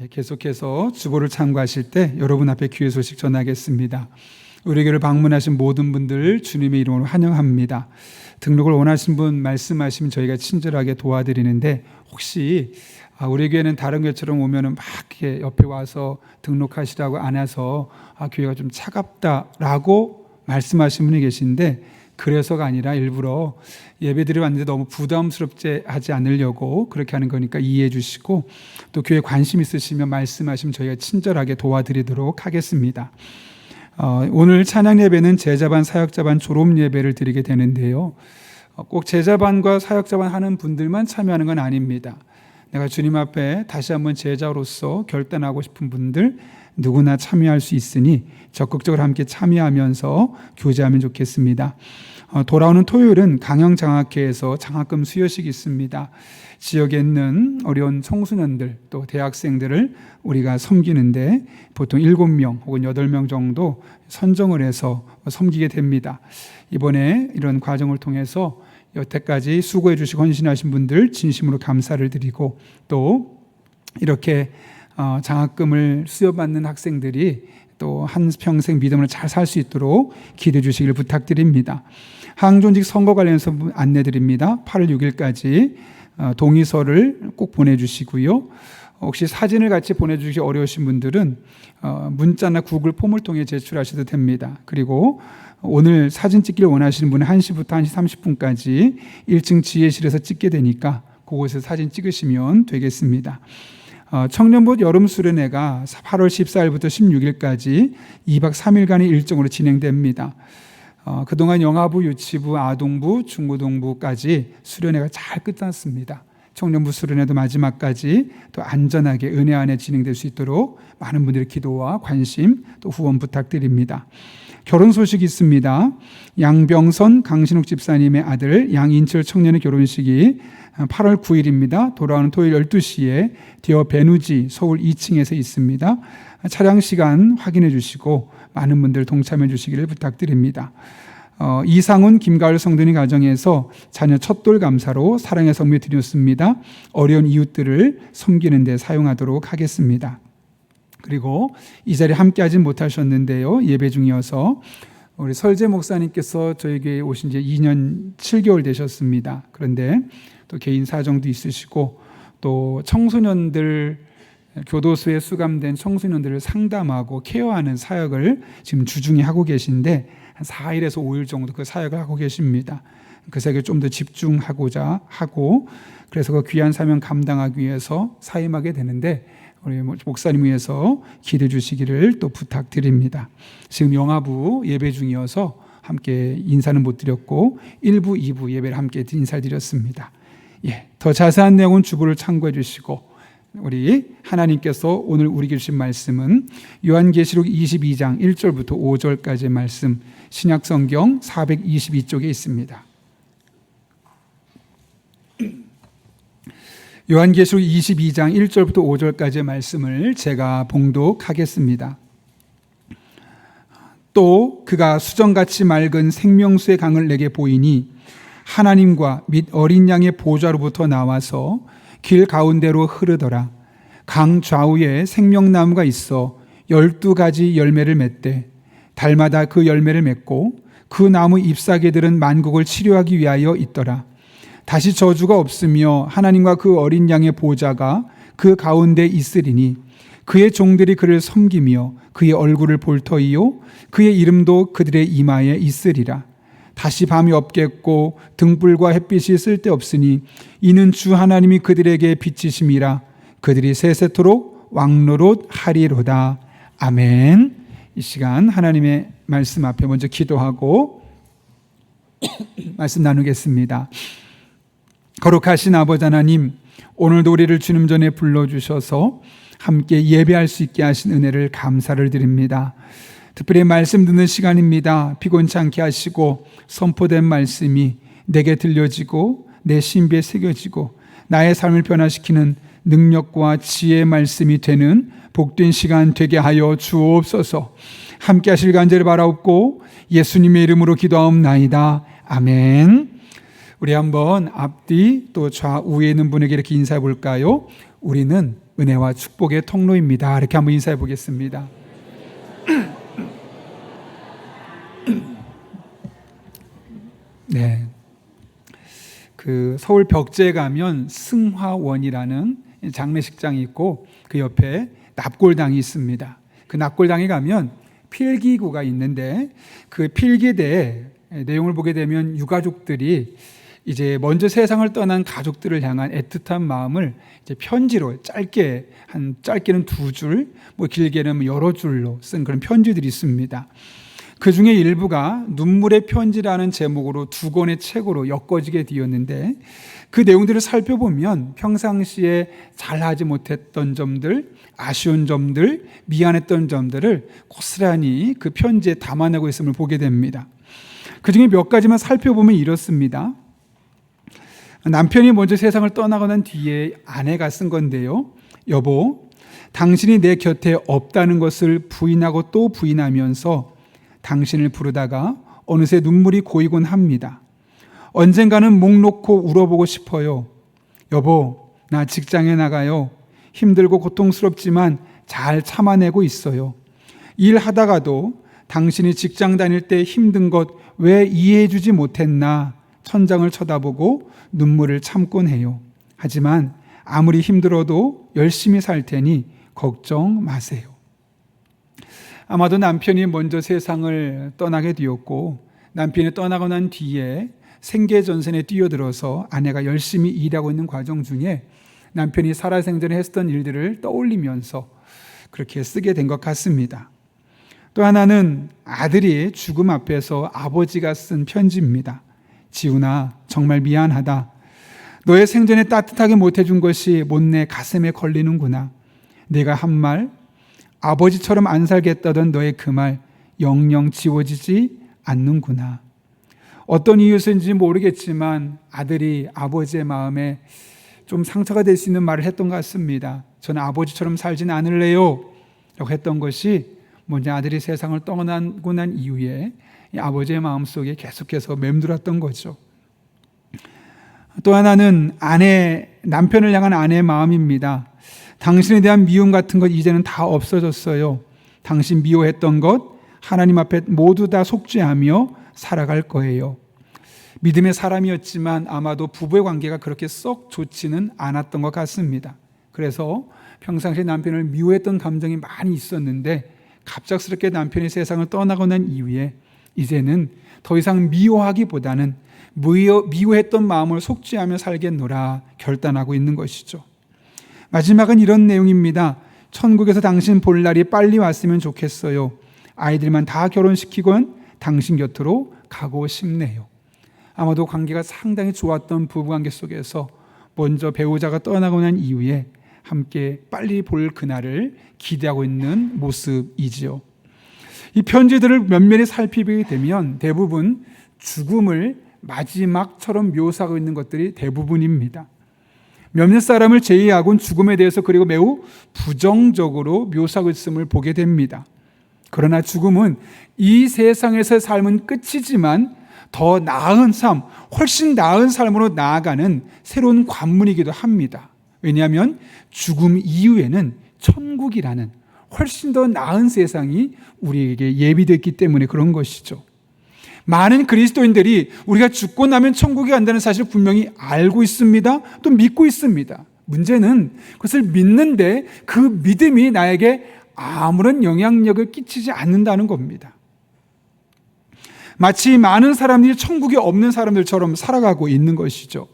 계속해서 주보를 참고하실 때 여러분 앞에 귀의 소식 전하겠습니다. 우리 교회를 방문하신 모든 분들 주님의 이름으로 환영합니다. 등록을 원하신 분 말씀하시면 저희가 친절하게 도와드리는데, 혹시 우리 교회는 다른 교회처럼 오면은 막 이렇게 옆에 와서 등록하시라고 안 해서 교회가 좀 차갑다라고 말씀하신 분이 계신데, 그래서가 아니라 일부러 예배드리러 왔는데 너무 부담스럽지 하지 않으려고 그렇게 하는 거니까 이해해 주시고, 또 교회에 관심 있으시면 말씀하시면 저희가 친절하게 도와드리도록 하겠습니다. 오늘 찬양 예배는 제자반, 사역자반, 졸업 예배를 드리게 되는데요, 꼭 제자반과 사역자반 하는 분들만 참여하는 건 아닙니다. 내가 주님 앞에 다시 한번 제자로서 결단하고 싶은 분들 누구나 참여할 수 있으니 적극적으로 함께 참여하면서 교제하면 좋겠습니다. 돌아오는 토요일은 강영장학회에서 장학금 수여식이 있습니다. 지역에 있는 어려운 청소년들 또 대학생들을 우리가 섬기는데 보통 7명 혹은 8명 정도 선정을 해서 섬기게 됩니다. 이번에 이런 과정을 통해서 여태까지 수고해 주시고 헌신하신 분들 진심으로 감사를 드리고, 또 이렇게 장학금을 수여받는 학생들이 또 한평생 믿음을 잘 살 수 있도록 기도해 주시기를 부탁드립니다. 항존직 선거 관련해서 안내드립니다. 8월 6일까지 동의서를 꼭 보내주시고요. 혹시 사진을 같이 보내주시기 어려우신 분들은 문자나 구글 폼을 통해 제출하셔도 됩니다. 그리고 오늘 사진 찍기를 원하시는 분은 1시부터 1시 30분까지 1층 지혜실에서 찍게 되니까 그곳에서 사진 찍으시면 되겠습니다. 청년부 여름수련회가 8월 14일부터 16일까지 2박 3일간의 일정으로 진행됩니다. 그동안 영아부, 유치부, 아동부, 중고등부까지 수련회가 잘 끝났습니다. 청년부 수련회도 마지막까지 또 안전하게 은혜 안에 진행될 수 있도록 많은 분들의 기도와 관심 또 후원 부탁드립니다. 결혼 소식이 있습니다. 양병선 강신욱 집사님의 아들 양인철 청년의 결혼식이 8월 9일입니다. 돌아오는 토요일 12시에 디어 베누지 서울 2층에서 있습니다. 차량 시간 확인해 주시고 많은 분들 동참해 주시기를 부탁드립니다. 이상훈 김가을 성도님 가정에서 자녀 첫돌 감사로 사랑의 성묘 드렸습니다. 어려운 이웃들을 섬기는 데 사용하도록 하겠습니다. 그리고 이 자리에 함께 하진 못하셨는데요, 예배 중이어서 우리 설재 목사님께서 저희 교회에 오신 지 2년 7개월 되셨습니다. 그런데 또 개인 사정도 있으시고, 또 청소년들 교도소에 수감된 청소년들을 상담하고 케어하는 사역을 지금 주중에 하고 계신데 한 4일에서 5일 정도 그 사역을 하고 계십니다. 그 사역에 좀 더 집중하고자 하고, 그래서 그 귀한 사명 감당하기 위해서 사임하게 되는데 우리 목사님 위해서 기도해 주시기를 또 부탁드립니다. 지금 영아부 예배 중이어서 함께 인사는 못 드렸고 1부, 2부 예배를 함께 인사를 드렸습니다. 더 자세한 내용은 주보를 참고해 주시고, 우리 하나님께서 오늘 우리에게 주신 말씀은 요한계시록 22장 1절부터 5절까지의 말씀, 신약성경 422쪽에 있습니다. 요한계시록 22장 1절부터 5절까지의 말씀을 제가 봉독하겠습니다. 또 그가 수정같이 맑은 생명수의 강을 내게 보이니 하나님과 및 어린 양의 보좌로부터 나와서 길 가운데로 흐르더라. 강 좌우에 생명나무가 있어 12가지 열매를 맺되 달마다 그 열매를 맺고 그 나무 잎사귀들은 만국을 치료하기 위하여 있더라. 다시 저주가 없으며 하나님과 그 어린 양의 보좌가 그 가운데 있으리니 그의 종들이 그를 섬기며 그의 얼굴을 볼 터이요 그의 이름도 그들의 이마에 있으리라. 다시 밤이 없겠고 등불과 햇빛이 쓸데없으니 이는 주 하나님이 그들에게 빛이심이라. 그들이 세세토록 왕노릇 하리로다. 아멘. 이 시간 하나님의 말씀 앞에 먼저 기도하고 말씀 나누겠습니다. 거룩하신 아버지 하나님, 오늘도 우리를 주님 전에 불러주셔서 함께 예배할 수 있게 하신 은혜를 감사를 드립니다. 특별히 말씀 듣는 시간입니다. 피곤치 않게 하시고 선포된 말씀이 내게 들려지고 내 신비에 새겨지고 나의 삶을 변화시키는 능력과 지혜의 말씀이 되는 복된 시간 되게 하여 주옵소서. 함께 하실 간절히 바라옵고 예수님의 이름으로 기도하옵나이다. 아멘. 우리 한번 앞뒤 또 좌우에 있는 분에게 이렇게 인사해 볼까요? 우리는 은혜와 축복의 통로입니다. 이렇게 한번 인사해 보겠습니다. 네. 그 서울 벽제에 가면 승화원이라는 장례식장이 있고 그 옆에 납골당이 있습니다. 그 납골당에 가면 필기구가 있는데 그 필기대의 내용을 보게 되면 유가족들이 이제 먼저 세상을 떠난 가족들을 향한 애틋한 마음을 이제 편지로 짧게는 2줄, 길게는 여러 줄로 쓴 그런 편지들이 있습니다. 그 중에 일부가 눈물의 편지라는 제목으로 2권의 책으로 엮어지게 되었는데 그 내용들을 살펴보면 평상시에 잘하지 못했던 점들, 아쉬운 점들, 미안했던 점들을 고스란히 그 편지에 담아내고 있음을 보게 됩니다. 그 중에 몇 가지만 살펴보면 이렇습니다. 남편이 먼저 세상을 떠나고 난 뒤에 아내가 쓴 건데요. 여보, 당신이 내 곁에 없다는 것을 부인하고 또 부인하면서 당신을 부르다가 어느새 눈물이 고이곤 합니다. 언젠가는 목 놓고 울어보고 싶어요. 여보, 나 직장에 나가요. 힘들고 고통스럽지만 잘 참아내고 있어요. 일하다가도 당신이 직장 다닐 때 힘든 것 왜 이해해주지 못했나 천장을 쳐다보고 눈물을 참곤 해요. 하지만 아무리 힘들어도 열심히 살 테니 걱정 마세요. 아마도 남편이 먼저 세상을 떠나게 되었고 남편이 떠나고 난 뒤에 생계전선에 뛰어들어서 아내가 열심히 일하고 있는 과정 중에 남편이 살아생전에 했던 일들을 떠올리면서 그렇게 쓰게 된 것 같습니다. 또 하나는 아들이 죽음 앞에서 아버지가 쓴 편지입니다. 지훈아, 정말 미안하다. 너의 생전에 따뜻하게 못해준 것이 못내 가슴에 걸리는구나. 내가 한 말, 아버지처럼 안 살겠다던 너의 그 말 영영 지워지지 않는구나. 어떤 이유였는지 모르겠지만 아들이 아버지의 마음에 좀 상처가 될 수 있는 말을 했던 것 같습니다. 저는 아버지처럼 살진 않을래요 라고 했던 것이 먼저 아들이 세상을 떠나고 난 이후에 아버지의 마음속에 계속해서 맴돌았던 거죠. 또 하나는 남편을 향한 아내의 마음입니다. 당신에 대한 미움 같은 것 이제는 다 없어졌어요. 당신 미워했던 것 하나님 앞에 모두 다 속죄하며 살아갈 거예요. 믿음의 사람이었지만 아마도 부부의 관계가 그렇게 썩 좋지는 않았던 것 같습니다. 그래서 평상시에 남편을 미워했던 감정이 많이 있었는데 갑작스럽게 남편이 세상을 떠나고 난 이후에 이제는 더 이상 미워하기보다는 미워했던 마음을 속죄하며 살겠노라 결단하고 있는 것이죠. 마지막은 이런 내용입니다. 천국에서 당신 볼 날이 빨리 왔으면 좋겠어요. 아이들만 다 결혼시키곤 당신 곁으로 가고 싶네요. 아마도 관계가 상당히 좋았던 부부관계 속에서 먼저 배우자가 떠나고 난 이후에 함께 빨리 볼 그날을 기대하고 있는 모습이지요. 이 편지들을 면밀히 살피게 되면 대부분 죽음을 마지막처럼 묘사하고 있는 것들이 대부분입니다. 몇몇 사람을 제외하고는 죽음에 대해서 그리고 매우 부정적으로 묘사하고 있음을 보게 됩니다. 그러나 죽음은 이 세상에서의 삶은 끝이지만 더 나은 삶, 훨씬 나은 삶으로 나아가는 새로운 관문이기도 합니다. 왜냐하면 죽음 이후에는 천국이라는 훨씬 더 나은 세상이 우리에게 예비됐기 때문에 그런 것이죠. 많은 그리스도인들이 우리가 죽고 나면 천국에 간다는 사실을 분명히 알고 있습니다. 또 믿고 있습니다. 문제는 그것을 믿는데 그 믿음이 나에게 아무런 영향력을 끼치지 않는다는 겁니다. 마치 많은 사람들이 천국에 없는 사람들처럼 살아가고 있는 것이죠.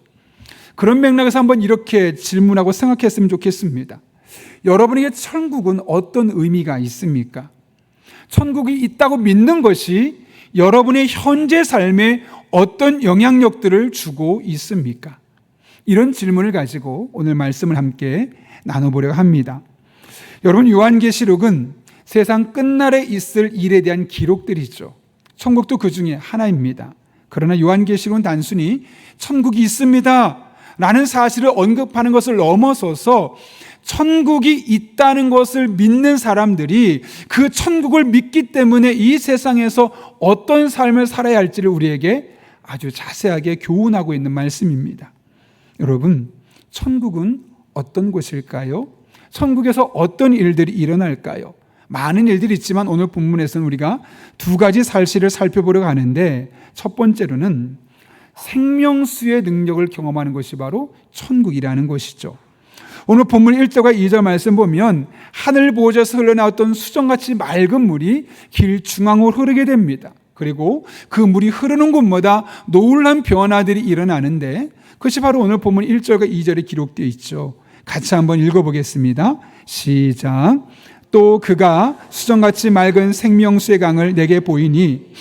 그런 맥락에서 한번 이렇게 질문하고 생각했으면 좋겠습니다. 여러분에게 천국은 어떤 의미가 있습니까? 천국이 있다고 믿는 것이 여러분의 현재 삶에 어떤 영향력들을 주고 있습니까? 이런 질문을 가지고 오늘 말씀을 함께 나눠보려고 합니다. 여러분, 요한계시록은 세상 끝날에 있을 일에 대한 기록들이죠. 천국도 그 중에 하나입니다. 그러나 요한계시록은 단순히 천국이 있습니다 라는 사실을 언급하는 것을 넘어서서 천국이 있다는 것을 믿는 사람들이 그 천국을 믿기 때문에 이 세상에서 어떤 삶을 살아야 할지를 우리에게 아주 자세하게 교훈하고 있는 말씀입니다. 여러분, 천국은 어떤 곳일까요? 천국에서 어떤 일들이 일어날까요? 많은 일들이 있지만 오늘 본문에서는 우리가 두 가지 사실을 살펴보려고 하는데, 첫 번째로는 생명수의 능력을 경험하는 것이 바로 천국이라는 것이죠. 오늘 본문 1절과 2절 말씀 보면 하늘 보호자에서 흘러나왔던 수정같이 맑은 물이 길 중앙으로 흐르게 됩니다. 그리고 그 물이 흐르는 곳마다 놀라운 변화들이 일어나는데, 그것이 바로 오늘 본문 1절과 2절에 기록되어 있죠. 같이 한번 읽어보겠습니다. 시작. 또 그가 수정같이 맑은 생명수의 강을 내게 보이니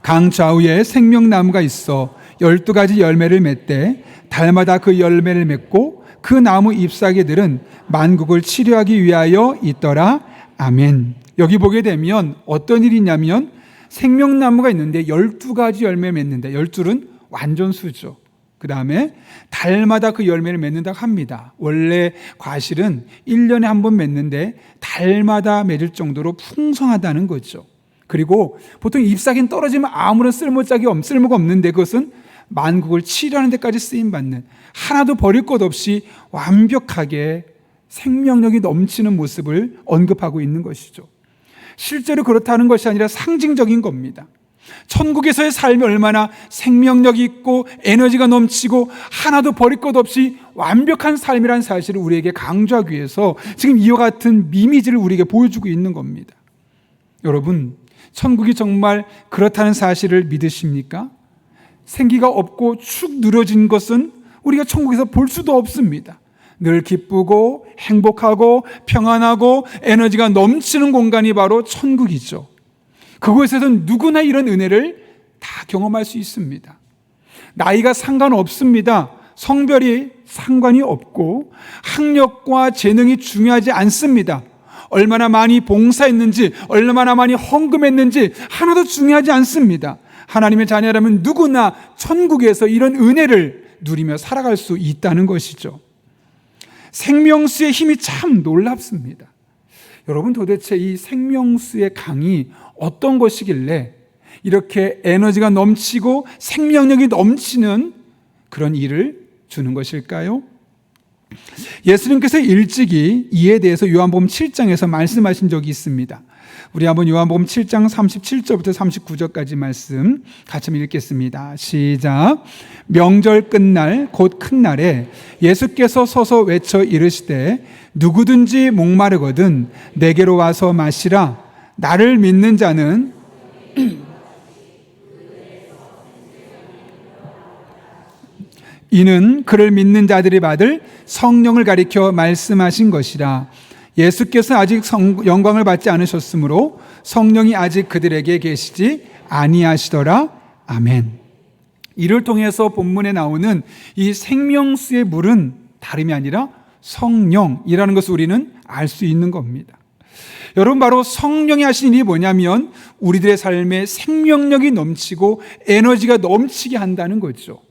강 좌우에 생명나무가 있어 12가지 열매를 맺되 달마다 그 열매를 맺고 그 나무 잎사귀들은 만국을 치료하기 위하여 있더라. 아멘. 여기 보게 되면 어떤 일이 있냐면 생명나무가 있는데 12가지 열매 맺는데, 12는 완전수죠. 그 다음에 달마다 그 열매를 맺는다고 합니다. 원래 과실은 1년에 한 번 맺는데 달마다 맺을 정도로 풍성하다는 거죠. 그리고 보통 잎사귀는 떨어지면 아무런 쓸모가 없는데 그것은 만국을 치료하는 데까지 쓰임받는, 하나도 버릴 것 없이 완벽하게 생명력이 넘치는 모습을 언급하고 있는 것이죠. 실제로 그렇다는 것이 아니라 상징적인 겁니다. 천국에서의 삶이 얼마나 생명력이 있고 에너지가 넘치고 하나도 버릴 것 없이 완벽한 삶이라는 사실을 우리에게 강조하기 위해서 지금 이와 같은 이미지를 우리에게 보여주고 있는 겁니다. 여러분, 천국이 정말 그렇다는 사실을 믿으십니까? 생기가 없고 축 늘어진 것은 우리가 천국에서 볼 수도 없습니다. 늘 기쁘고 행복하고 평안하고 에너지가 넘치는 공간이 바로 천국이죠. 그곳에서는 누구나 이런 은혜를 다 경험할 수 있습니다. 나이가 상관없습니다. 성별이 상관이 없고 학력과 재능이 중요하지 않습니다. 얼마나 많이 봉사했는지, 얼마나 많이 헌금했는지 하나도 중요하지 않습니다. 하나님의 자녀라면 누구나 천국에서 이런 은혜를 누리며 살아갈 수 있다는 것이죠. 생명수의 힘이 참 놀랍습니다. 여러분, 도대체 이 생명수의 강이 어떤 것이길래 이렇게 에너지가 넘치고 생명력이 넘치는 그런 일을 주는 것일까요? 예수님께서 일찍이 이에 대해서 요한복음 7장에서 말씀하신 적이 있습니다. 우리 한번 요한복음 7장 37절부터 39절까지 말씀 같이 읽겠습니다. 시작. 명절 끝날 곧 큰 날에 예수께서 서서 외쳐 이르시되 누구든지 목마르거든 내게로 와서 마시라. 나를 믿는 자는 이는 그를 믿는 자들이 받을 성령을 가리켜 말씀하신 것이라. 예수께서 아직 영광을 받지 않으셨으므로 성령이 아직 그들에게 계시지 아니하시더라. 아멘. 이를 통해서 본문에 나오는 이 생명수의 물은 다름이 아니라 성령이라는 것을 우리는 알 수 있는 겁니다. 여러분, 바로 성령이 하신 일이 뭐냐면 우리들의 삶에 생명력이 넘치고 에너지가 넘치게 한다는 거죠.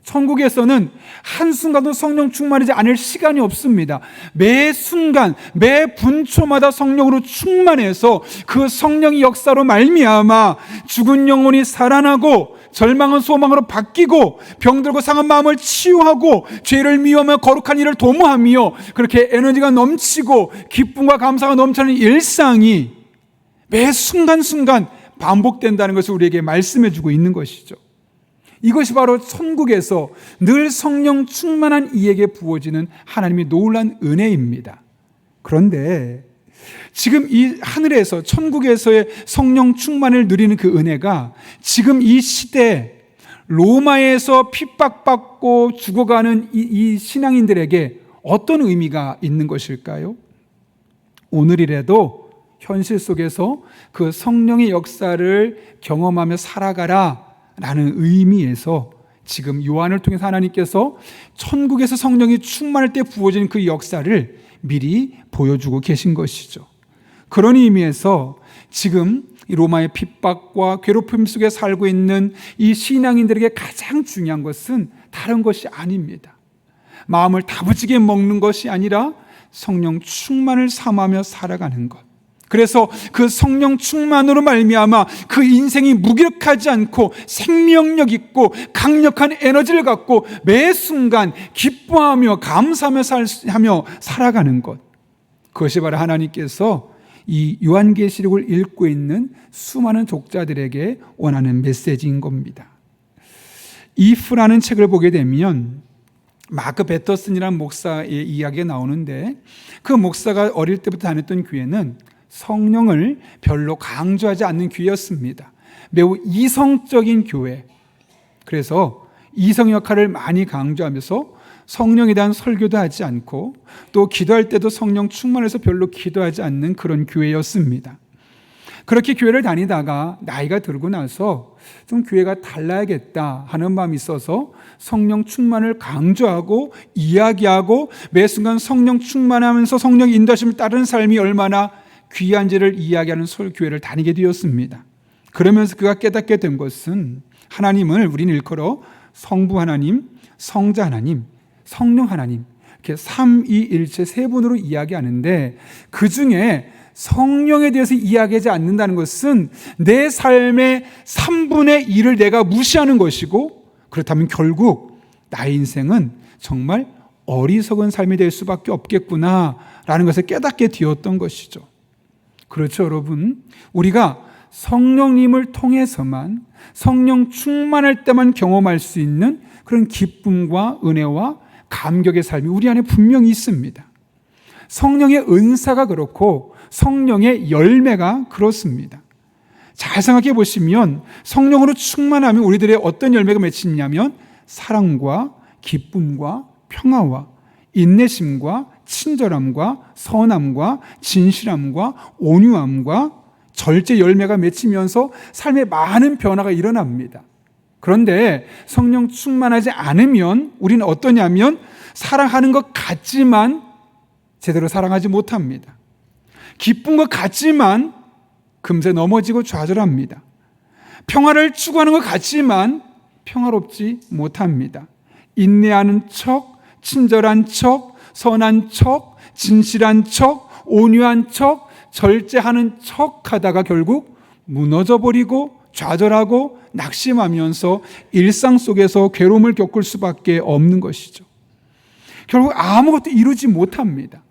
천국에서는 한순간도 성령 충만하지 않을 시간이 없습니다. 매 순간, 매 분초마다 성령으로 충만해서 그 성령의 역사로 말미암아 죽은 영혼이 살아나고 절망은 소망으로 바뀌고 병들고 상한 마음을 치유하고 죄를 미워하며 거룩한 일을 도모하며 그렇게 에너지가 넘치고 기쁨과 감사가 넘치는 일상이 매 순간순간 반복된다는 것을 우리에게 말씀해 주고 있는 것이죠. 이것이 바로 천국에서 늘 성령 충만한 이에게 부어지는 하나님의 놀라운 은혜입니다. 그런데 지금 이 하늘에서 천국에서의 성령 충만을 누리는 그 은혜가 지금 이 시대 로마에서 핍박받고 죽어가는 이 신앙인들에게 어떤 의미가 있는 것일까요? 오늘이라도 현실 속에서 그 성령의 역사를 경험하며 살아가라 라는 의미에서 지금 요한을 통해서 하나님께서 천국에서 성령이 충만할 때 부어진 그 역사를 미리 보여주고 계신 것이죠. 그런 의미에서 지금 이 로마의 핍박과 괴롭힘 속에 살고 있는 이 신앙인들에게 가장 중요한 것은 다른 것이 아닙니다. 마음을 다부지게 먹는 것이 아니라 성령 충만을 삼하며 살아가는 것. 그래서 그 성령 충만으로 말미암아 그 인생이 무기력하지 않고 생명력 있고 강력한 에너지를 갖고 매 순간 기뻐하며 감사하며 살아가는 것, 그것이 바로 하나님께서 이 요한계시록을 읽고 있는 수많은 독자들에게 원하는 메시지인 겁니다. 이프라는 책을 보게 되면 마크 베터슨이라는 목사의 이야기가 나오는데, 그 목사가 어릴 때부터 다녔던 교회는 성령을 별로 강조하지 않는 교회였습니다. 매우 이성적인 교회. 그래서 이성 역할을 많이 강조하면서 성령에 대한 설교도 하지 않고 또 기도할 때도 성령 충만해서 별로 기도하지 않는 그런 교회였습니다. 그렇게 교회를 다니다가 나이가 들고 나서 좀 교회가 달라야겠다 하는 마음이 있어서 성령 충만을 강조하고 이야기하고 매 순간 성령 충만하면서 성령 인도하심을 따르는 삶이 얼마나 귀한지를 이야기하는 교회를 다니게 되었습니다. 그러면서 그가 깨닫게 된 것은 하나님을 우리는 일컬어 성부 하나님, 성자 하나님, 성령 하나님, 이렇게 삼위일체 세 분으로 이야기하는데, 그 중에 성령에 대해서 이야기하지 않는다는 것은 내 삶의 3분의 1을 내가 무시하는 것이고, 그렇다면 결국 나의 인생은 정말 어리석은 삶이 될 수밖에 없겠구나라는 것을 깨닫게 되었던 것이죠. 그렇죠, 여러분. 우리가 성령님을 통해서만, 성령 충만할 때만 경험할 수 있는 그런 기쁨과 은혜와 감격의 삶이 우리 안에 분명히 있습니다. 성령의 은사가 그렇고 성령의 열매가 그렇습니다. 잘 생각해 보시면 성령으로 충만하면 우리들의 어떤 열매가 맺히냐면 사랑과 기쁨과 평화와 인내심과 친절함과 선함과 진실함과 온유함과 절제 열매가 맺히면서 삶에 많은 변화가 일어납니다. 그런데 성령 충만하지 않으면 우리는 어떠냐면 사랑하는 것 같지만 제대로 사랑하지 못합니다. 기쁜 것 같지만 금세 넘어지고 좌절합니다. 평화를 추구하는 것 같지만 평화롭지 못합니다. 인내하는 척, 친절한 척, 선한 척, 진실한 척, 온유한 척, 절제하는 척 하다가 결국 무너져 버리고 좌절하고 낙심하면서 일상 속에서 괴로움을 겪을 수밖에 없는 것이죠. 결국 아무것도 이루지 못합니다.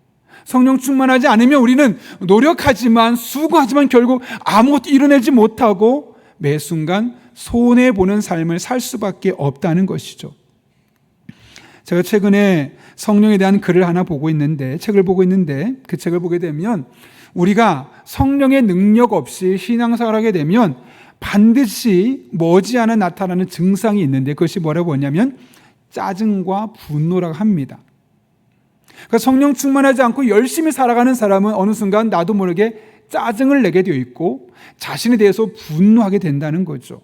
성령 충만하지 않으면 우리는 노력하지만 수고하지만 결국 아무것도 이뤄내지 못하고 매 순간 손해보는 삶을 살 수밖에 없다는 것이죠. 제가 최근에 성령에 대한 글을 하나 보고 있는데, 책을 보고 있는데, 그 책을 보게 되면 우리가 성령의 능력 없이 신앙생활을 하게 되면 반드시 머지않아 나타나는 증상이 있는데, 그것이 뭐라고 하냐면 짜증과 분노라고 합니다. 그러니까 성령 충만하지 않고 열심히 살아가는 사람은 어느 순간 나도 모르게 짜증을 내게 되어 있고 자신에 대해서 분노하게 된다는 거죠.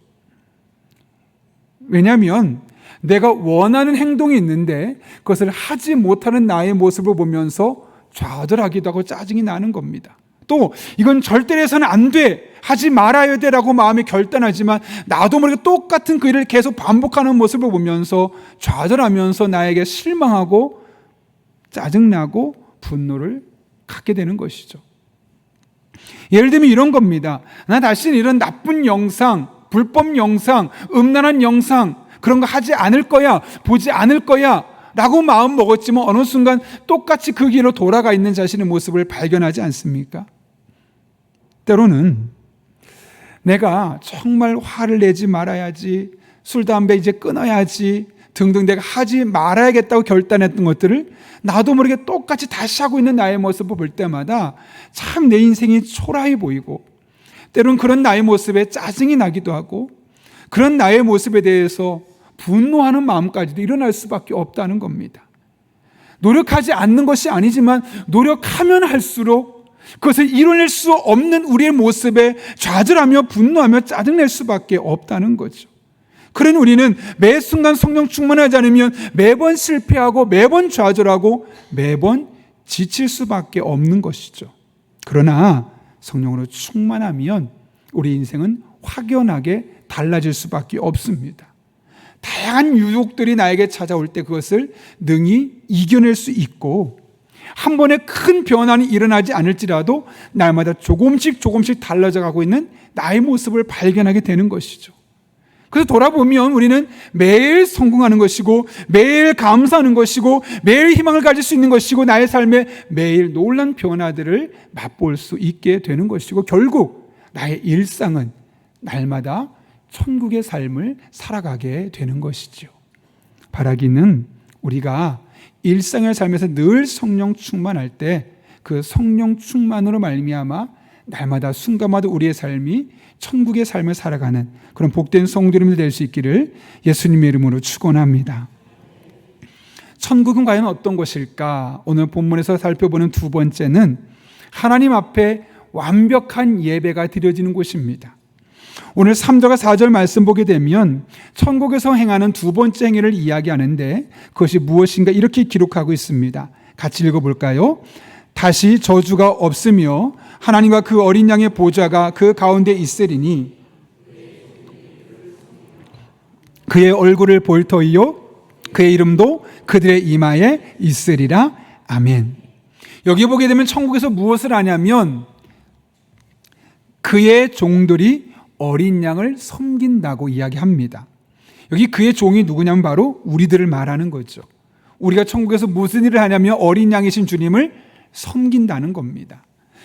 왜냐하면 내가 원하는 행동이 있는데 그것을 하지 못하는 나의 모습을 보면서 좌절하기도 하고 짜증이 나는 겁니다. 또 이건 절대로 해서는 안 돼, 하지 말아야 돼라고 마음에 결단하지만 나도 모르게 똑같은 그 일을 계속 반복하는 모습을 보면서 좌절하면서 나에게 실망하고 짜증나고 분노를 갖게 되는 것이죠. 예를 들면 이런 겁니다. 나 다시는 이런 나쁜 영상, 불법 영상, 음란한 영상 그런 거 하지 않을 거야, 보지 않을 거야 라고 마음 먹었지만 어느 순간 똑같이 그 길로 돌아가 있는 자신의 모습을 발견하지 않습니까? 때로는 내가 정말 화를 내지 말아야지, 술, 담배 이제 끊어야지 등등 내가 하지 말아야겠다고 결단했던 것들을 나도 모르게 똑같이 다시 하고 있는 나의 모습을 볼 때마다 참 내 인생이 초라해 보이고, 때로는 그런 나의 모습에 짜증이 나기도 하고 그런 나의 모습에 대해서 분노하는 마음까지도 일어날 수밖에 없다는 겁니다. 노력하지 않는 것이 아니지만 노력하면 할수록 그것을 이뤄낼 수 없는 우리의 모습에 좌절하며 분노하며 짜증낼 수밖에 없다는 거죠. 그러니 우리는 매 순간 성령 충만하지 않으면 매번 실패하고 매번 좌절하고 매번 지칠 수밖에 없는 것이죠. 그러나 성령으로 충만하면 우리 인생은 확연하게 달라질 수밖에 없습니다. 다양한 유혹들이 나에게 찾아올 때 그것을 능히 이겨낼 수 있고, 한 번에 큰 변화는 일어나지 않을지라도 날마다 조금씩 달라져 가고 있는 나의 모습을 발견하게 되는 것이죠. 그래서 돌아보면 우리는 매일 성공하는 것이고, 매일 감사하는 것이고, 매일 희망을 가질 수 있는 것이고, 나의 삶에 매일 놀라운 변화들을 맛볼 수 있게 되는 것이고, 결국 나의 일상은 날마다 천국의 삶을 살아가게 되는 것이죠. 바라기는 우리가 일상의 삶에서 늘 성령 충만할 때 그 성령 충만으로 말미암아 날마다 순간마다 우리의 삶이 천국의 삶을 살아가는 그런 복된 성도님들 될 수 있기를 예수님의 이름으로 축원합니다. 천국은 과연 어떤 것일까? 오늘 본문에서 살펴보는 두 번째는 하나님 앞에 완벽한 예배가 드려지는 곳입니다. 오늘 3절과 4절 말씀 보게 되면 천국에서 행하는 두 번째 행위를 이야기하는데 그것이 무엇인가 이렇게 기록하고 있습니다. 같이 읽어볼까요? 다시 저주가 없으며 하나님과 그 어린 양의 보좌가 그 가운데 있으리니 그의 얼굴을 볼 터이요 그의 이름도 그들의 이마에 있으리라. 아멘. 여기 보게 되면 천국에서 무엇을 하냐면 그의 종들이 어린 양을 섬긴다고 이야기합니다. 여기 그의 종이 누구냐면 바로 우리들을 말하는 거죠. 우리가 천국에서 무슨 일을 하냐면 어린 양이신 주님을 섬긴다는 겁니다.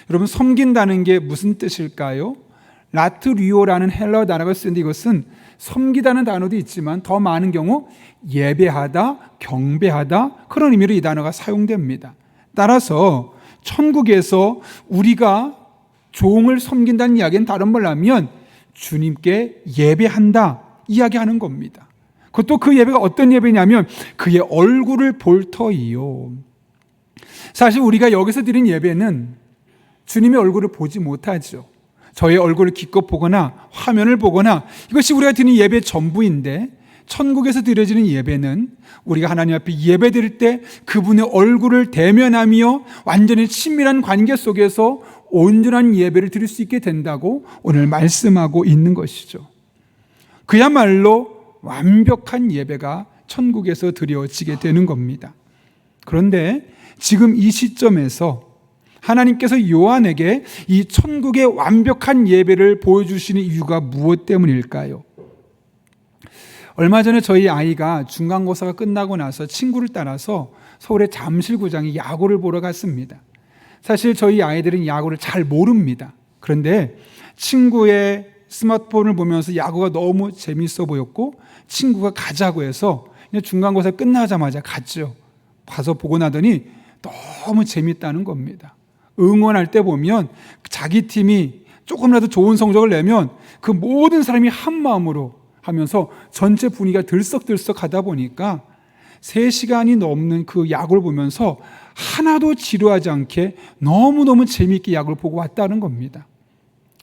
여러분, 섬긴다는 게 무슨 뜻일까요? 라트리오라는 헬라어 단어가 쓰는데 이것은 섬기다는 단어도 있지만 더 많은 경우 예배하다, 경배하다 그런 의미로 이 단어가 사용됩니다. 따라서 천국에서 우리가 종을 섬긴다는 이야기는 다른 말로 하면 주님께 예배한다 이야기하는 겁니다. 그것도 그 예배가 어떤 예배냐면 그의 얼굴을 볼 터이요. 사실 우리가 여기서 드린 예배는 주님의 얼굴을 보지 못하죠. 저의 얼굴을 기껏 보거나 화면을 보거나 이것이 우리가 드리는 예배의 전부인데, 천국에서 드려지는 예배는 우리가 하나님 앞에 예배 드릴 때 그분의 얼굴을 대면하며 완전히 친밀한 관계 속에서 온전한 예배를 드릴 수 있게 된다고 오늘 말씀하고 있는 것이죠. 그야말로 완벽한 예배가 천국에서 드려지게 되는 겁니다. 그런데 지금 이 시점에서 하나님께서 요한에게 이 천국의 완벽한 예배를 보여주시는 이유가 무엇 때문일까요? 얼마 전에 저희 아이가 중간고사가 끝나고 나서 친구를 따라서 서울의 잠실구장에 야구를 보러 갔습니다. 사실 저희 아이들은 야구를 잘 모릅니다. 그런데 친구의 스마트폰을 보면서 야구가 너무 재밌어 보였고 친구가 가자고 해서 중간고사 끝나자마자 갔죠. 가서 보고 나더니 너무 재밌다는 겁니다. 응원할 때 보면 자기 팀이 조금이라도 좋은 성적을 내면 그 모든 사람이 한 마음으로 하면서 전체 분위기가 들썩들썩 하다 보니까 3시간이 넘는 그 야구를 보면서 하나도 지루하지 않게 너무너무 재미있게 야구를 보고 왔다는 겁니다.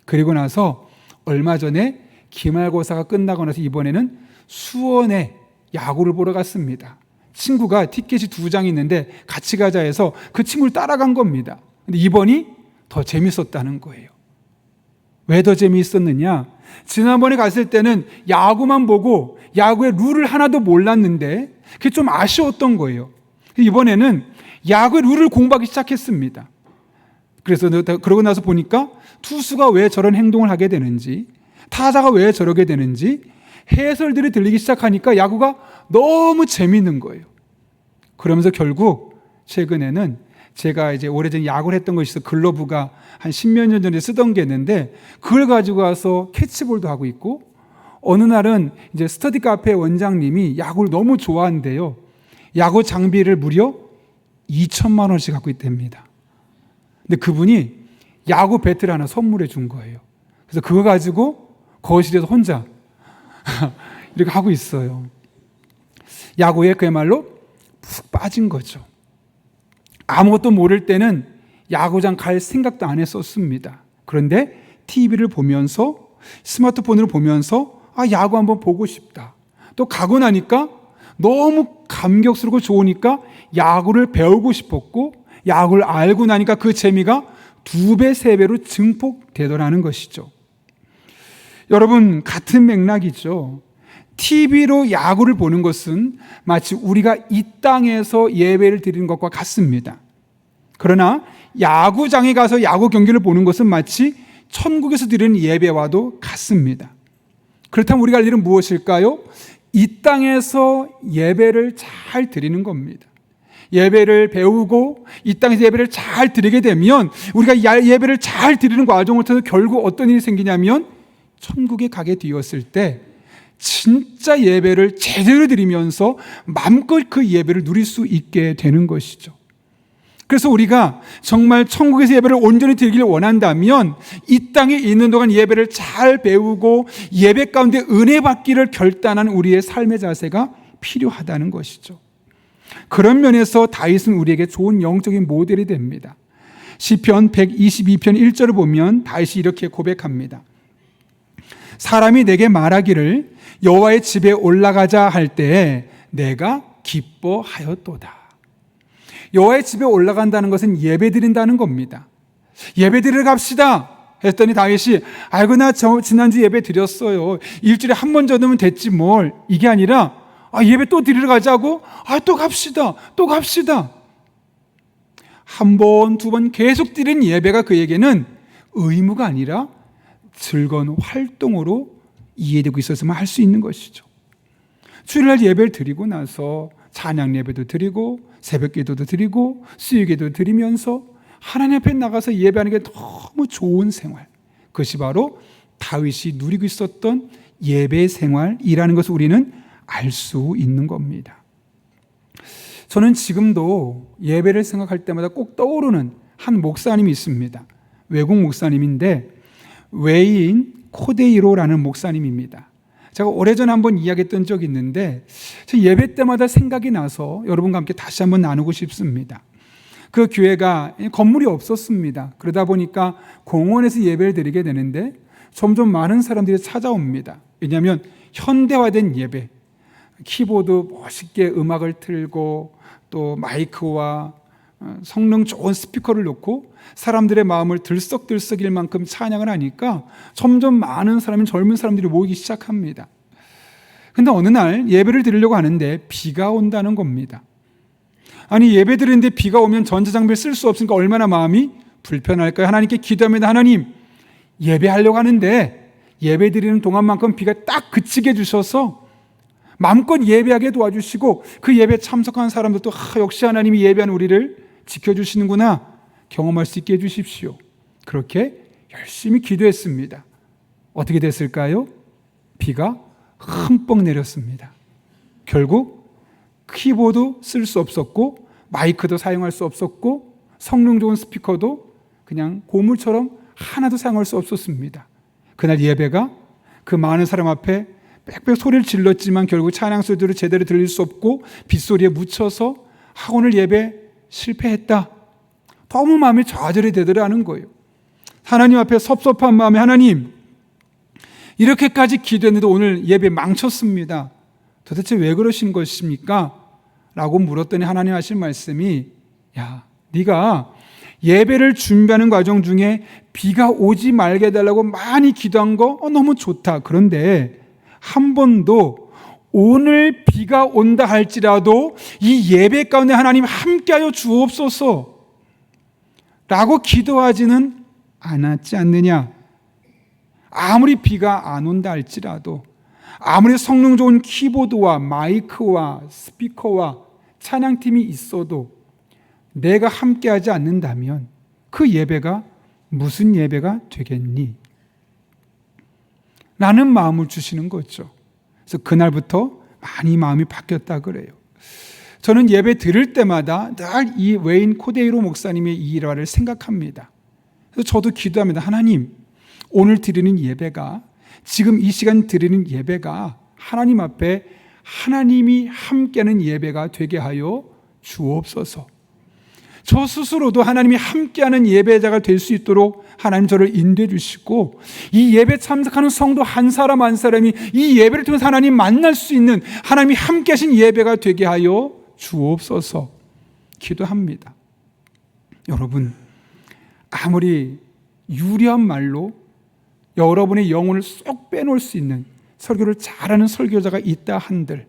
그리고 나서 얼마 전에 기말고사가 끝나고 나서 이번에는 수원에 야구를 보러 갔습니다. 친구가 티켓이 2장이 있는데 같이 가자 해서 그 친구를 따라간 겁니다. 근데 이번이 더 재밌었다는 거예요. 왜 더 재미있었느냐? 지난번에 갔을 때는 야구만 보고 야구의 룰을 하나도 몰랐는데 그게 좀 아쉬웠던 거예요. 이번에는 야구의 룰을 공부하기 시작했습니다. 그래서 그러고 나서 보니까 투수가 왜 저런 행동을 하게 되는지, 타자가 왜 저러게 되는지 해설들이 들리기 시작하니까 야구가 너무 재밌는 거예요. 그러면서 결국 최근에는 제가 이제 오래전에 야구를 했던 것이 있어 글러브가 한 10몇 년 전에 쓰던 게 있는데 그걸 가지고 와서 캐치볼도 하고 있고, 어느 날은 이제 스터디 카페 원장님이 야구를 너무 좋아한대요. 야구 장비를 무려 2천만 원씩 갖고 있답니다. 근데 그분이 야구 배트를 하나 선물해 준 거예요. 그래서 그거 가지고 거실에서 혼자 이렇게 하고 있어요. 야구에 그야말로 푹 빠진 거죠. 아무것도 모를 때는 야구장 갈 생각도 안 했었습니다. 그런데 TV를 보면서, 스마트폰을 보면서 야구 한번 보고 싶다. 또 가고 나니까 너무 감격스럽고 좋으니까 야구를 배우고 싶었고, 야구를 알고 나니까 그 재미가 2배, 3배로 증폭되더라는 것이죠. 여러분, 같은 맥락이죠. TV로 야구를 보는 것은 마치 우리가 이 땅에서 예배를 드리는 것과 같습니다. 그러나 야구장에 가서 야구 경기를 보는 것은 마치 천국에서 드리는 예배와도 같습니다. 그렇다면 우리가 할 일은 무엇일까요? 이 땅에서 예배를 잘 드리는 겁니다. 예배를 배우고 이 땅에서 예배를 잘 드리게 되면 우리가 예배를 잘 드리는 과정을 통해서 결국 어떤 일이 생기냐면 천국에 가게 되었을 때 진짜 예배를 제대로 드리면서 마음껏 그 예배를 누릴 수 있게 되는 것이죠. 그래서 우리가 정말 천국에서 예배를 온전히 드리기를 원한다면 이 땅에 있는 동안 예배를 잘 배우고 예배 가운데 은혜 받기를 결단한 우리의 삶의 자세가 필요하다는 것이죠. 그런 면에서 다윗은 우리에게 좋은 영적인 모델이 됩니다. 시편 122편 1절을 보면 다윗이 이렇게 고백합니다. 사람이 내게 말하기를 여호와의 집에 올라가자 할 때에 내가 기뻐하였도다. 여호와의 집에 올라간다는 것은 예배 드린다는 겁니다. 예배 드리러 갑시다 했더니 다윗이 아이고 나 지난주 예배 드렸어요. 일주일에 한 번 정도면 됐지 뭘. 이게 아니라 예배 또 드리러 가자고? 또 갑시다. 또 갑시다. 한 번, 두 번 계속 드린 예배가 그에게는 의무가 아니라 즐거운 활동으로 이해되고 있었으면 할 수 있는 것이죠. 주일날 예배를 드리고 나서 찬양 예배도 드리고 새벽 기도도 드리고 수요 기도도 드리면서 하나님 앞에 나가서 예배하는 게 너무 좋은 생활. 그것이 바로 다윗이 누리고 있었던 예배 생활이라는 것을 우리는 알 수 있는 겁니다. 저는 지금도 예배를 생각할 때마다 꼭 떠오르는 한 목사님이 있습니다. 외국 목사님인데 웨인 코데이로라는 목사님입니다. 제가 오래전에 한번 이야기했던 적이 있는데 예배 때마다 생각이 나서 여러분과 함께 다시 한번 나누고 싶습니다. 그 교회가 건물이 없었습니다. 그러다 보니까 공원에서 예배를 드리게 되는데 점점 많은 사람들이 찾아옵니다. 왜냐하면 현대화된 예배, 키보드 멋있게 음악을 틀고 또 마이크와 성능 좋은 스피커를 놓고 사람들의 마음을 들썩들썩일 만큼 찬양을 하니까 점점 많은 사람이 젊은 사람들이 모이기 시작합니다. 근데 어느 날 예배를 드리려고 하는데 비가 온다는 겁니다. 아니 예배 드리는데 비가 오면 전자장비를 쓸 수 없으니까 얼마나 마음이 불편할까요? 하나님께 기도합니다. 하나님 예배하려고 하는데 예배 드리는 동안만큼 비가 딱 그치게 해주셔서 마음껏 예배하게 도와주시고 그 예배에 참석한 사람들도 역시 하나님이 예배하는 우리를 지켜주시는구나 경험할 수 있게 해주십시오. 그렇게 열심히 기도했습니다. 어떻게 됐을까요? 비가 흠뻑 내렸습니다. 결국 키보드 쓸 수 없었고 마이크도 사용할 수 없었고 성능 좋은 스피커도 그냥 고물처럼 하나도 사용할 수 없었습니다. 그날 예배가 그 많은 사람 앞에 빽빽 소리를 질렀지만 결국 찬양 소리를 제대로 들릴 수 없고 빗소리에 묻혀서 오늘 예배 실패했다. 너무 마음이 좌절이 되더라는 거예요. 하나님 앞에 섭섭한 마음에 하나님 이렇게까지 기도했는데 오늘 예배 망쳤습니다. 도대체 왜 그러신 것입니까? 라고 물었더니 하나님 하신 말씀이 야 네가 예배를 준비하는 과정 중에 비가 오지 말게 해달라고 많이 기도한 거 너무 좋다. 그런데 한 번도 오늘 비가 온다 할지라도 이 예배 가운데 하나님 함께하여 주옵소서 라고 기도하지는 않았지 않느냐. 아무리 비가 안 온다 할지라도 아무리 성능 좋은 키보드와 마이크와 스피커와 찬양팀이 있어도 내가 함께하지 않는다면 그 예배가 무슨 예배가 되겠니? 라는 마음을 주시는 거죠. 그래서 그날부터 많이 마음이 바뀌었다 그래요. 저는 예배 드릴 때마다 늘 이 웨인 코데이로 목사님의 이 일화를 생각합니다. 그래서 저도 기도합니다. 하나님, 오늘 드리는 예배가 지금 이 시간 드리는 예배가 하나님 앞에 하나님이 함께하는 예배가 되게 하여 주옵소서. 저 스스로도 하나님이 함께하는 예배자가 될 수 있도록 하나님 저를 인도해 주시고 이 예배 참석하는 성도 한 사람 한 사람이 이 예배를 통해서 하나님 만날 수 있는 하나님이 함께하신 예배가 되게 하여 주옵소서 기도합니다. 여러분 아무리 유리한 말로 여러분의 영혼을 쏙 빼놓을 수 있는 설교를 잘하는 설교자가 있다 한들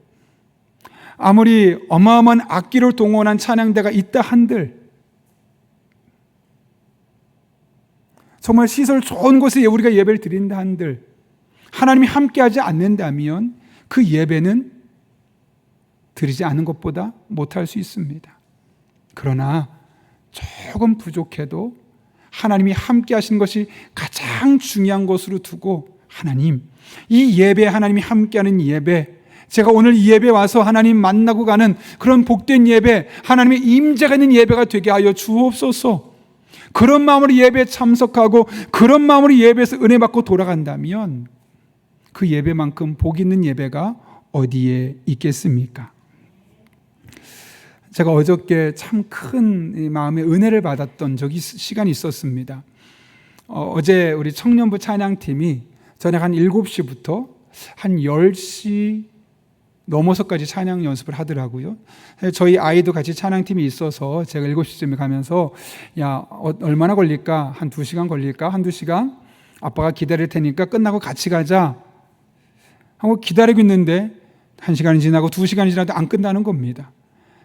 아무리 어마어마한 악기를 동원한 찬양대가 있다 한들 정말 시설 좋은 곳에 우리가 예배를 드린다 한들 하나님이 함께하지 않는다면 그 예배는 드리지 않은 것보다 못할 수 있습니다. 그러나 조금 부족해도 하나님이 함께 하시는 것이 가장 중요한 것으로 두고 하나님, 이 예배, 하나님이 함께하는 예배, 제가 오늘 이 예배 와서 하나님 만나고 가는 그런 복된 예배, 하나님의 임재가 있는 예배가 되게 하여 주옵소서. 그런 마음으로 예배에 참석하고 그런 마음으로 예배에서 은혜 받고 돌아간다면 그 예배만큼 복 있는 예배가 어디에 있겠습니까? 제가 어저께 참 큰 마음의 은혜를 받았던 시간이 있었습니다. 어제 우리 청년부 찬양팀이 저녁 한 7시부터 한 10시 넘어서까지 찬양 연습을 하더라고요. 저희 아이도 같이 찬양팀이 있어서 제가 7시쯤에 가면서 야, 얼마나 걸릴까? 한 2시간 걸릴까? 한두 시간? 아빠가 기다릴 테니까 끝나고 같이 가자 하고 기다리고 있는데 1시간이 지나고 2시간이 지나도 안 끝나는 겁니다.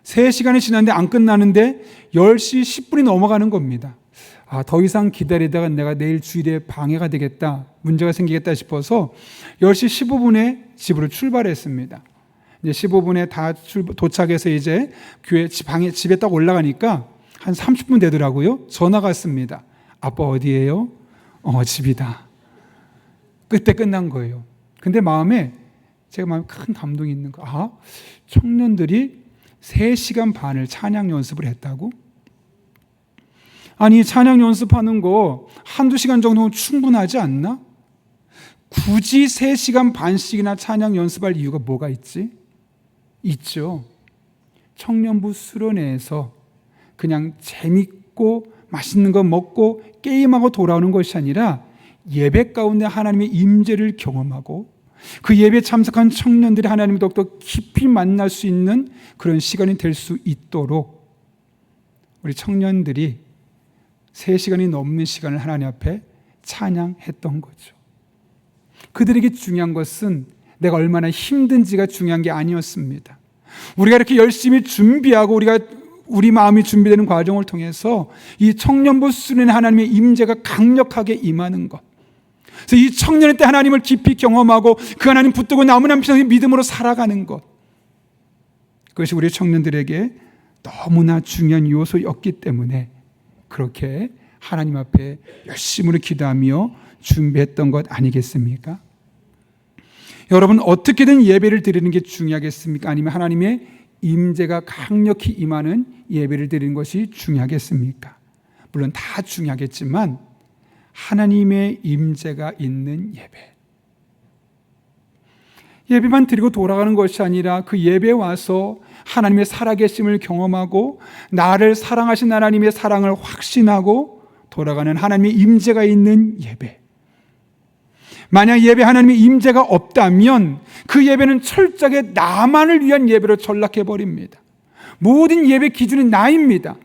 3시간이 지났는데 안 끝나는데 10시 10분이 넘어가는 겁니다. 더 이상 기다리다가 내가 내일 주일에 방해가 되겠다, 문제가 생기겠다 싶어서 10시 15분에 집으로 출발했습니다. 이제 15분에 다 도착해서 이제 집에 딱 올라가니까 한 30분 되더라고요. 전화가 왔습니다. 아빠 어디예요? 집이다. 그때 끝난 거예요. 근데 마음에 큰 감동이 있는 거. 청년들이 3시간 반을 찬양 연습을 했다고? 아니, 찬양 연습하는 거 한두 시간 정도면 충분하지 않나? 굳이 3시간 반씩이나 찬양 연습할 이유가 뭐가 있지? 있죠. 청년부 수련회에서 그냥 재밌고 맛있는 거 먹고 게임하고 돌아오는 것이 아니라 예배 가운데 하나님의 임재를 경험하고 그 예배에 참석한 청년들이 하나님을 더욱더 깊이 만날 수 있는 그런 시간이 될 수 있도록 우리 청년들이 3시간이 넘는 시간을 하나님 앞에 찬양했던 거죠. 그들에게 중요한 것은 내가 얼마나 힘든지가 중요한 게 아니었습니다. 우리가 이렇게 열심히 준비하고 우리 마음이 준비되는 과정을 통해서 이 청년부 수련회 하나님의 임재가 강력하게 임하는 것, 그래서 이 청년의 때 하나님을 깊이 경험하고 그 하나님 붙들고 남은 한편의 믿음으로 살아가는 것, 그것이 우리 청년들에게 너무나 중요한 요소였기 때문에 그렇게 하나님 앞에 열심으로 기도하며 준비했던 것 아니겠습니까? 여러분, 어떻게든 예배를 드리는 게 중요하겠습니까? 아니면 하나님의 임재가 강력히 임하는 예배를 드리는 것이 중요하겠습니까? 물론 다 중요하겠지만 하나님의 임재가 있는 예배만 드리고 돌아가는 것이 아니라 그 예배에 와서 하나님의 살아계심을 경험하고 나를 사랑하신 하나님의 사랑을 확신하고 돌아가는 하나님의 임재가 있는 예배. 만약 예배 하나님의 임재가 없다면 그 예배는 철저하게 나만을 위한 예배로 전락해버립니다. 모든 예배 기준이 나입니다.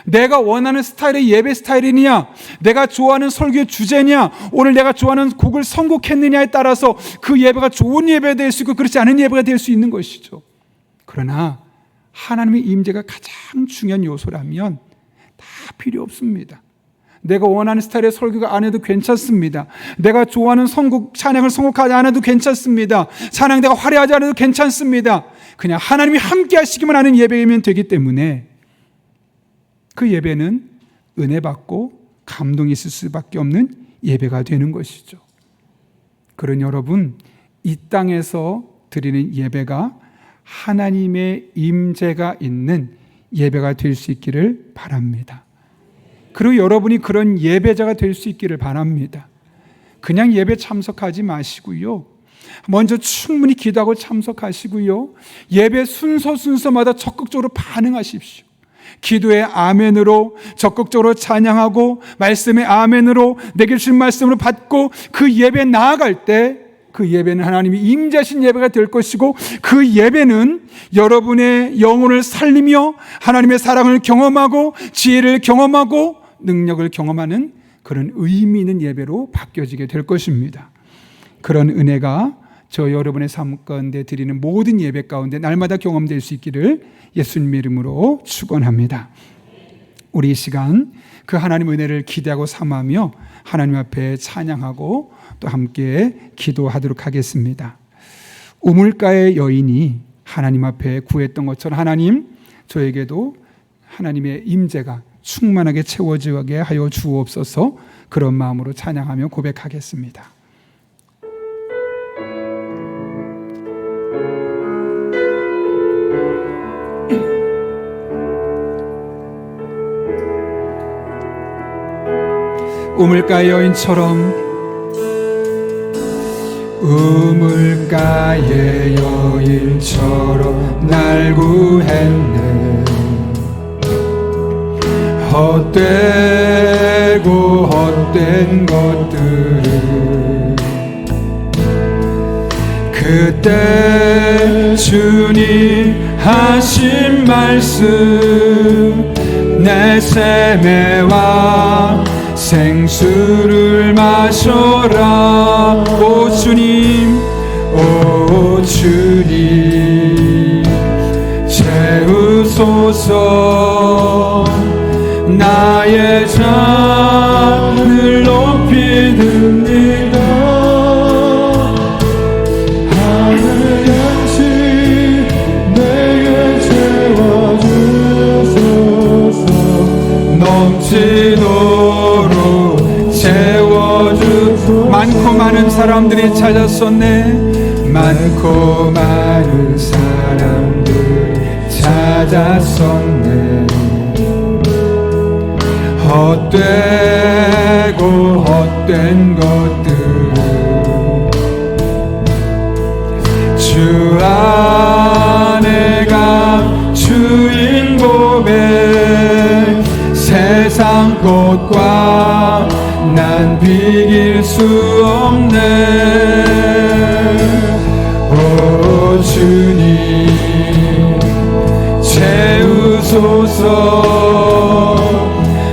내가 원하는 스타일의 예배 스타일이냐, 내가 좋아하는 설교의 주제냐, 오늘 내가 좋아하는 곡을 선곡했느냐에 따라서 그 예배가 좋은 예배가 될 수 있고 그렇지 않은 예배가 될 수 있는 것이죠. 그러나 하나님의 임재가 가장 중요한 요소라면 다 필요 없습니다. 내가 원하는 스타일의 설교가 안 해도 괜찮습니다. 내가 좋아하는 찬양을 선곡하지 않아도 괜찮습니다. 찬양대가 화려하지 않아도 괜찮습니다. 그냥 하나님이 함께 하시기만 하는 예배이면 되기 때문에 그 예배는 은혜 받고 감동이 있을 수밖에 없는 예배가 되는 것이죠. 그런 여러분, 이 땅에서 드리는 예배가 하나님의 임재가 있는 예배가 될 수 있기를 바랍니다. 그리고 여러분이 그런 예배자가 될 수 있기를 바랍니다. 그냥 예배 참석하지 마시고요, 먼저 충분히 기도하고 참석하시고요, 예배 순서마다 적극적으로 반응하십시오. 기도의 아멘으로 적극적으로 찬양하고 말씀의 아멘으로 내게 주신 말씀으로 받고 그 예배에 나아갈 때 그 예배는 하나님이 임재하신 예배가 될 것이고 그 예배는 여러분의 영혼을 살리며 하나님의 사랑을 경험하고 지혜를 경험하고 능력을 경험하는 그런 의미 있는 예배로 바뀌어지게 될 것입니다. 그런 은혜가 저 여러분의 삶 가운데 드리는 모든 예배 가운데 날마다 경험될 수 있기를 예수님의 이름으로 축원합니다. 우리 이 시간 그 하나님의 은혜를 기대하고 삼으며 하나님 앞에 찬양하고 또 함께 기도하도록 하겠습니다. 우물가의 여인이 하나님 앞에 구했던 것처럼 하나님, 저에게도 하나님의 임재가 충만하게 채워지게 하여 주옵소서. 그런 마음으로 찬양하며 고백하겠습니다. 우물가의 여인처럼, 우물가의 여인처럼 날 구했네. 헛되고 헛된 것들을 그때 주님 하신 말씀, 내 세매와 생수를 마셔라. 오 주님, 오 주님, 채우소서. 나의 잔을 높이 듭니다. 하늘 양식 내게 채워주소서. 넘치도록 채워주소서. 많고 많은 사람들이 찾았었네. 많고 많은 사람들이 찾았었네. 헛되고 헛된 것들 주 안에 감추인 고백, 세상 꽃과 난 비길 수 없네. 오 주님 채우소서.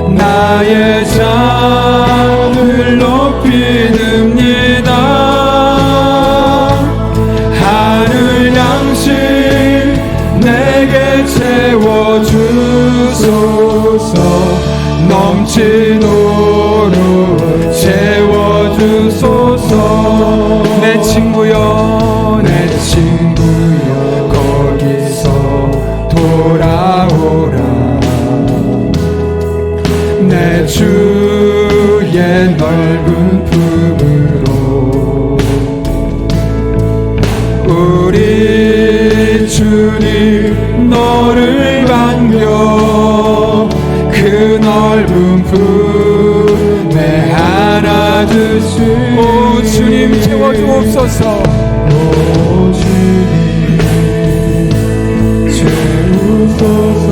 나의 잔을 높이 듭니다. 하늘 양식 내게 채워주소서. 넘치도록 채워주소서. 내 친구여, 내 친구여, 거기서 돌아오라. 내 주의 넓은 품으로 우리 주님 너를 반겨 그 넓은 품에 안아주시. 오 주님 채워주옵소서. 오 주님 채우소서.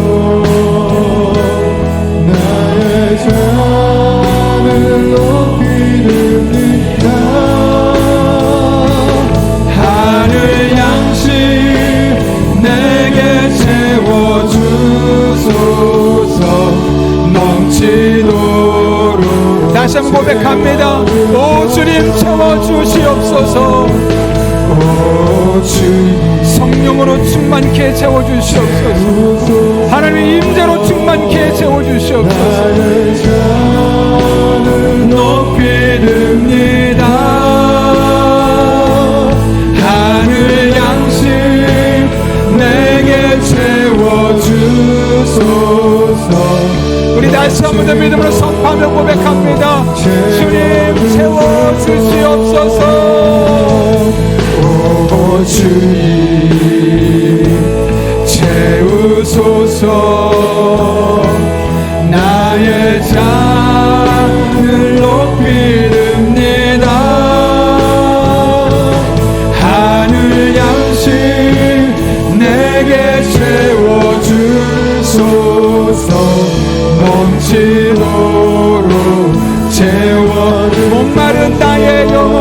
잔을 높이 듭니다. 하늘 양식 내게 채워주소서. 넘치도록 다시 한번 고백합니다. 오 주님 채워주시옵소서. 오 주님 성령으로 충만케 채워주시옵소서. 하나님의 임재로 충만케 채워주시옵소서. 높이 듭니다. 하늘 양식 내게 채워주소서. 우리 다시 한 번 더 믿음으로 선포하며 고백합니다. 주님 채워주시옵소서. 오 주님 채우소서. 나의 잔을 높이 듭니다. 하늘 양식 내게 채워주소서. 넘치도록 채워. 목마른 나의 영혼,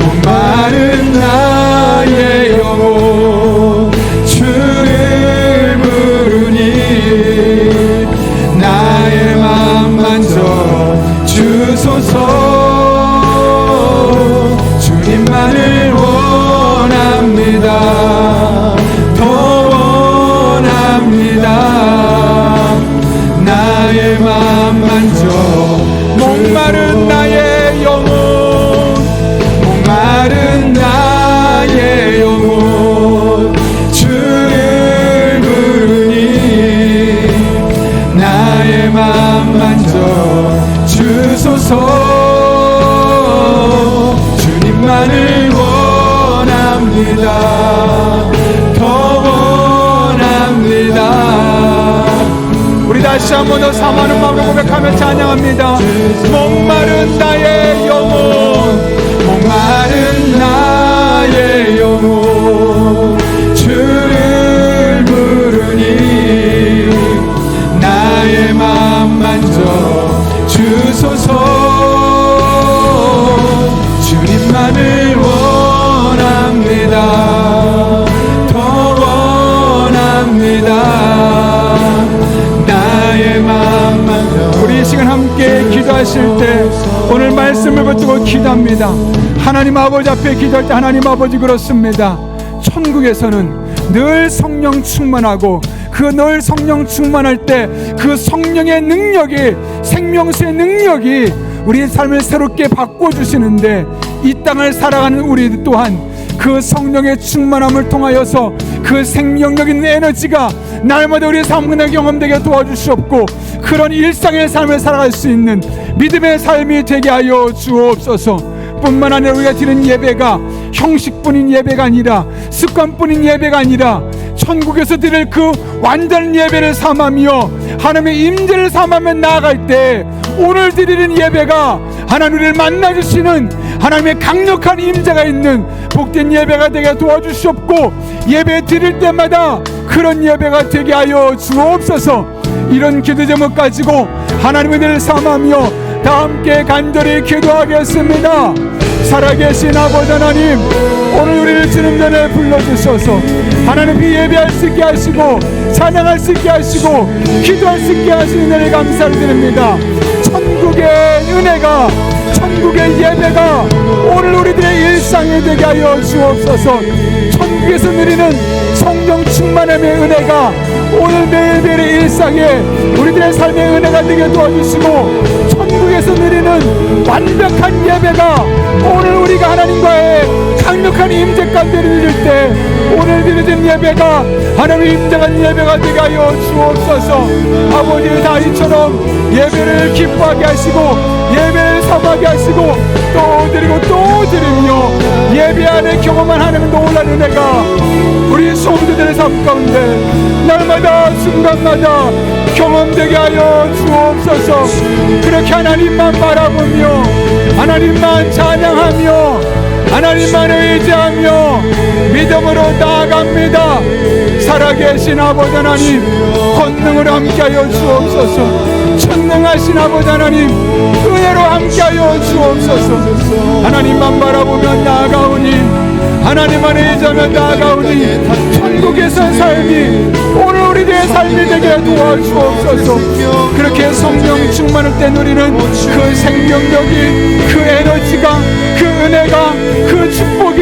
목마른 나의 영혼, 주를 우리 다시 한 번 더 사모하는 마음으로 고백하며 찬양합니다. 목마른 나의 영혼, 목마른 나의 영혼, 주를 부르니 나의 맘 만져 주소서. 주님만을 원합니다. 더 원합니다. 나의 맘 만져. 우리 이 시간 함께 기도하실 때 오늘 말씀을 붙들고 기도합니다. 하나님 아버지 앞에 기도할 때 하나님 아버지 그렇습니다. 천국에서는 늘 성령 충만하고 그 늘 성령 충만할 때 그 성령의 능력이, 생명수의 능력이 우리의 삶을 새롭게 바꿔주시는데, 이 땅을 살아가는 우리 또한 그 성령의 충만함을 통하여서 그 생명력인 에너지가 날마다 우리의 삶에 경험되게 도와주시옵고, 그런 일상의 삶을 살아갈 수 있는 믿음의 삶이 되게 하여 주옵소서. 뿐만 아니라 우리가 드리는 예배가 형식뿐인 예배가 아니라, 습관뿐인 예배가 아니라 천국에서 드릴 그 완전한 예배를 삼으며 하나님의 임재를 삼으며 나아갈 때 오늘 드리는 예배가 하나님 우리를 만나주시는 하나님의 강력한 임재가 있는 복된 예배가 되게 도와주시옵고, 예배 드릴 때마다 그런 예배가 되게 하여 주옵소서. 이런 기도 제목 가지고 하나님의 은혜를 삼으며 다 함께 간절히 기도하겠습니다. 살아계신 아버지 하나님, 오늘 우리를 주님 전에 불러주셔서 하나님 이 예배할 수 있게 하시고 찬양할 수 있게 하시고 기도할 수 있게 하시는 은혜를 감사드립니다. 천국의 은혜가, 천국의 예배가 오늘 우리들의 일상이 되게 하여 주옵소서. 천국에서 누리는 성령 충만함의 은혜가 오늘 매일매일의 일상에 우리들의 삶의 은혜가 되게 도와주시고, 천국에서 누리는 완벽한 예배가 오늘 우리가 하나님과의 강력한 임재 가운데 누릴 때 오늘 드리는 예배가 하나님의 임재한 예배가 되게 하여 주옵소서. 아버지 다윗처럼 예배를 기뻐하게 하시고 예배를 사모하게 하시고 또 드리고 또 드리며 예배 안에 경험한 하나님의 놀라운 은혜가 우리 성도들의 삶 가운데 날마다 순간마다 경험되게 하여 주옵소서. 그렇게 하나님만 바라보며 하나님만 찬양하며 하나님만 의지하며 믿음으로 나아갑니다. 살아계신 아버지 하나님, 권능으로 함께하여 주옵소서. 천능하신 아버지 하나님, 은혜로 함께하여 주옵소서. 하나님만 바라보며 나아가오니, 하나님만 의지하며 나아가오니 천국에서 삶이 오늘 우리들의 삶이 되게 도와주옵소서. 그렇게 성령 충만할 때 누리는 그 생명력이, 그 에너지가, 그 은혜가, 그 축복이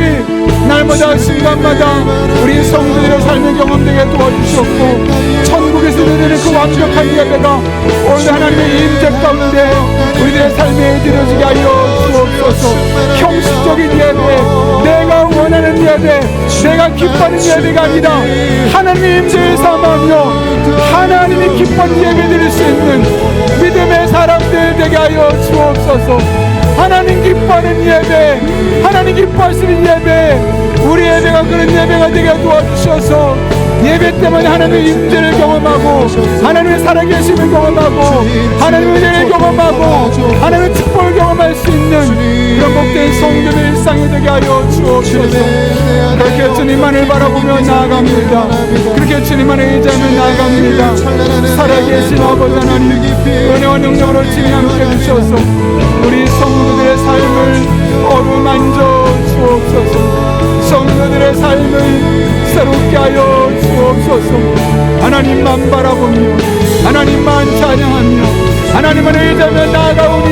날마다 순간마다 우리 성도들의 삶의 경험되게 도와주시옵고, 천국에서 누리는 그 완벽한 예배가 오늘 하나님의 임재 가운데 우리들의 삶에 드려지게 하여 주옵소서. 형식적인 예배, 내가 원하는 예배, 내가 기뻐하는 예배가 아니라 하나님의 임재를 삼으며 하나님이 기뻐하는 예배 드릴 수 있는 믿음의 사람들 되게 하여 주옵소서. 하나님 기뻐하는 예배, 하나님 기뻐하시는 예배, 우리 예배가 그런 예배가 되게 도와주셔서 예배 때문에 하나님의 임재를 경험하고 하나님의 살아계심을 경험하고 하나님의 은혜를 경험하고 하나님의 축복을 경험할 수 있는 그런 복된 성도의 일상이 되게 하여 주옵소서. 그렇게 주님만을 바라보며 나아갑니다. 그렇게 주님만을 의지하며 나아갑니다. 살아계신 아버지 하나님, 은혜와 능력으로 주님 함께 주셔서 우리 성도들의 삶을 어루만져 주옵소서. 성도들의 삶을 새롭게 하여 주옵소서. 하나님만 바라보며 하나님만 찬양하며 하나님만 의지하며 나아가오니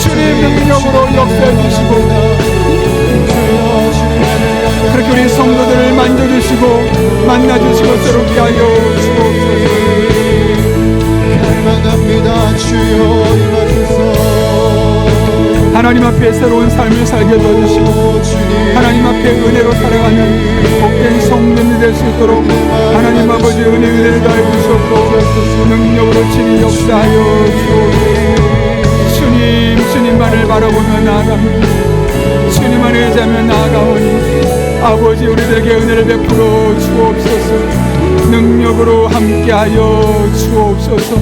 주님 능력으로 역사해 주시고, 그렇게 우리 성도들을 만져주시고 만나주시고 새롭게 하여 주옵소서. 갈망합니다. 주여 임하소서. 하나님 앞에 새로운 삶을 살게 도와주시고 하나님 앞에 은혜로 살아가는 복된 성도님이 될 수 있도록 하나님 아버지 은혜를 다해 주셨고 능력으로 친히 역사하여 주옵소서. 주님만을 바라보며 나아갑니다. 주님만을 의지하며 나아가오니 아버지 우리들에게 은혜를 베풀어 주옵소서. 능력으로 함께하여 주옵소서.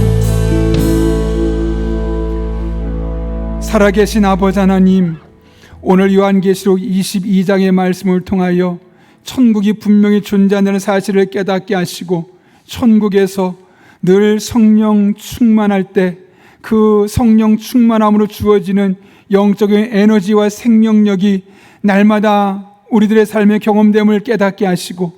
살아계신 아버지 하나님, 오늘 요한계시록 22장의 말씀을 통하여 천국이 분명히 존재한다는 사실을 깨닫게 하시고, 천국에서 늘 성령 충만할 때 그 성령 충만함으로 주어지는 영적인 에너지와 생명력이 날마다 우리들의 삶의 경험됨을 깨닫게 하시고,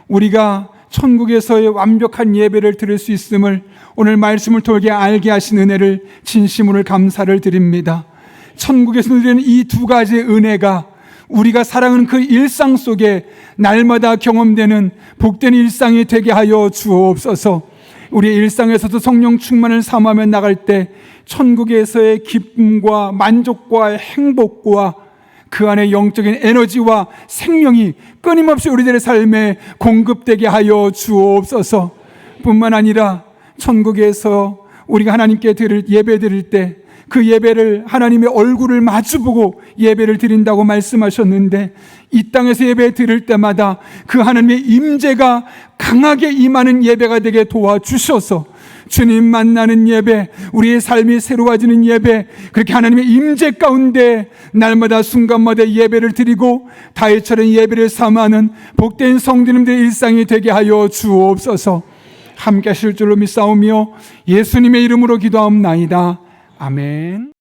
우리가 천국에서의 완벽한 예배를 드릴 수 있음을 오늘 말씀을 통해 알게 하신 은혜를 진심으로 감사를 드립니다. 천국에서 누리는 이 두 가지의 은혜가 우리가 살아가는 그 일상 속에 날마다 경험되는 복된 일상이 되게 하여 주옵소서. 우리의 일상에서도 성령 충만을 삼하며 나갈 때 천국에서의 기쁨과 만족과 행복과 그 안에 영적인 에너지와 생명이 끊임없이 우리들의 삶에 공급되게 하여 주옵소서. 뿐만 아니라 천국에서 우리가 하나님께 드릴 예배 드릴 때 그 예배를 하나님의 얼굴을 마주보고 예배를 드린다고 말씀하셨는데, 이 땅에서 예배 드릴 때마다 그 하나님의 임재가 강하게 임하는 예배가 되게 도와주셔서 주님 만나는 예배, 우리의 삶이 새로워지는 예배, 그렇게 하나님의 임재 가운데 날마다 순간마다 예배를 드리고 다윗처럼 예배를 삼아하는 복된 성도님들의 일상이 되게 하여 주옵소서. 함께 하실 줄로 믿사오며 예수님의 이름으로 기도하옵나이다. 아멘.